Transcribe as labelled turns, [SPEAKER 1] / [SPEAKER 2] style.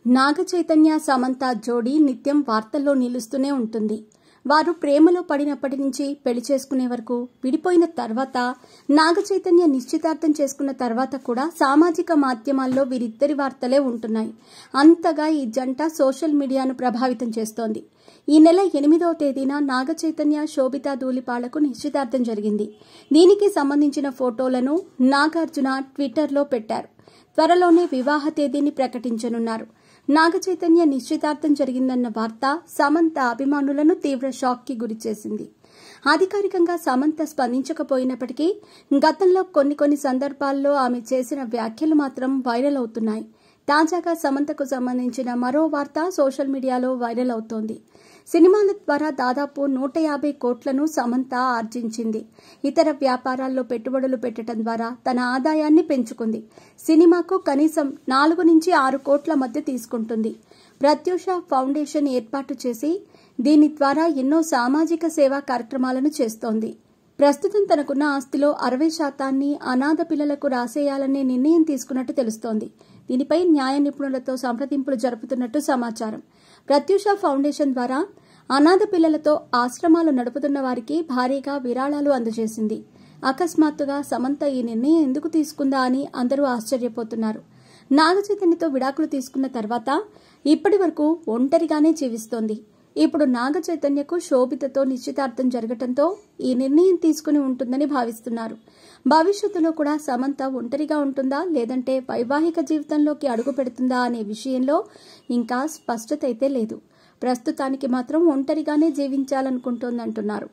[SPEAKER 1] నాగ చైతన్య సమంత జోడీ నిత్యం వార్తల్లో నిలుస్తూనే ఉంటుంది. వారు ప్రేమలో పడినప్పటి నుంచి పెళ్లి చేసుకునే వరకు, విడిపోయిన తర్వాత, నాగ చైతన్య నిశ్చితార్థం చేసుకున్న తర్వాత కూడా సామాజిక మాధ్యమాల్లో వీరిద్దరి వార్తలే ఉంటున్నాయి. అంతగా ఈ జంట సోషల్ మీడియాను ప్రభావితం చేస్తోంది. ఈ నెల 8వ తేదీన నాగ చైతన్య శోభితా ధూళిపాళ్లకు నిశ్చితార్థం జరిగింది. దీనికి సంబంధించిన ఫోటోలను నాగార్జున ట్విట్టర్లో పెట్టారు. త్వరలోనే వివాహ తేదీని ప్రకటించనున్నారు. నాగ చైతన్య నిశ్చితార్థం జరిగిందన్న వార్త సమంత అభిమానులను తీవ్ర షాక్ కి గురిచేసింది. అధికారికంగా సమంత స్పందించకపోయినప్పటికీ గతంలో కొన్ని సందర్భాల్లో ఆమె చేసిన వ్యాఖ్యలు మాత్రం వైరల్ అవుతున్నాయి. తాజాగా సమంతకు సంబంధించిన మరో వార్త సోషల్ మీడియాలో వైరల్ అవుతోంది. సినిమాల ద్వారా దాదాపు 150 కోట్లను సమంత ఆర్జించింది. ఇతర వ్యాపారాల్లో పెట్టుబడులు పెట్టడం ద్వారా తన ఆదాయాన్ని పెంచుకుంది. సినిమాకు కనీసం 4 నుంచి 6 కోట్ల మధ్య తీసుకుంటుంది. ప్రత్యూష ఫౌండేషన్ ఏర్పాటు చేసి దీని ద్వారా ఎన్నో సామాజిక సేవా కార్యక్రమాలను చేస్తోంది. ప్రస్తుతం తనకున్న ఆస్తిలో 60% అనాథ పిల్లలకు రాసేయాలనే నిర్ణయం తీసుకున్నట్టు తెలుస్తోంది. దీనిపై న్యాయ నిపుణులతో సంప్రదింపులు జరుపుతున్నట్టు సమాచారం. ప్రత్యూష ఫౌండేషన్ ద్వారా అనాథ పిల్లలతో ఆశ్రమాలు నడుపుతున్న వారికి భారీగా విరాళాలు అందజేసింది. అకస్మాత్తుగా సమంత ఈ నిర్ణయం ఎందుకు తీసుకుందా అని అందరూ ఆశ్చర్యపోతున్నారు. నాగ చైతన్యతో విడాకులు తీసుకున్న తర్వాత ఇప్పటి వరకు ఒంటరిగానే జీవిస్తోంది. ఇప్పుడు నాగ చైతన్యకు శోభితతో నిశ్చితార్థం జరగటంతో ఈ నిర్ణయం తీసుకుని ఉంటుందని భావిస్తున్నారు. భవిష్యత్తులో కూడా సమంత ఒంటరిగా ఉంటుందా లేదంటే వైవాహిక జీవితంలోకి అడుగు పెడుతుందా అనే విషయంలో ఇంకా స్పష్టత అయితే లేదు. ప్రస్తుతానికి మాత్రం ఒంటరిగానే జీవించాలనుకుంటోందంటున్నారు.